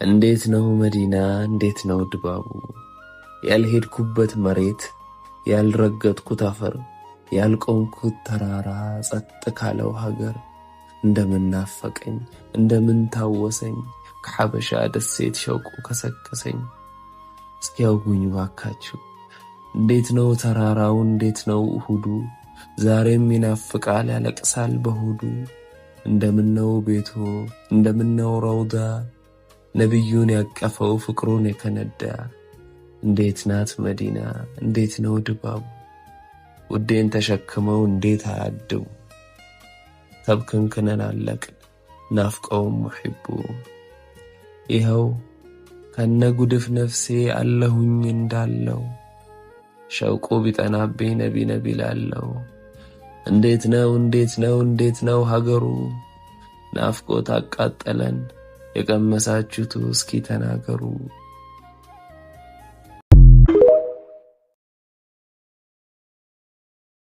እንዴት ነው መዲና እንዴት ነው ድባቡ ያልሄድኩበት መሬት ያልረገጥኩት አፈር ያልቆምኩት ተራራ ጸጥ ካለው ሀገር እንደምናፈቀኝ እንደምን ታወሰኝ ከሐበሻ ደሴት ሸውቁ ከሰከሰኝ እስኪያውጉኝ ባካችሁ እንዴት ነው ተራራው እንዴት ነው እሁዱ ዛሬም ይናፍቃል ያለቅሳል በሆዱ እንደምን ነው ቤቶ እንደምን ነው ረውዳ ነብዩን ያቀፈው ፍቅሩን የከነዳ እንዴት ናት መዲና እንዴት ነው ድባቡ ውዴን ተሸክመው እንዴት አያድቡ ተብከንከነን አለቅን ናፍቀው ሙሂቡ ይኸው ከነጉድፍ ነፍሴ አለሁኝ እንዳለው ሸውቁ ቢጠናብኝ ነቢ ላለው እንዴት ነው ሀገሩ ናፍቆት አቃጠለን የቀመሳችሁት እስኪ ተናገሩ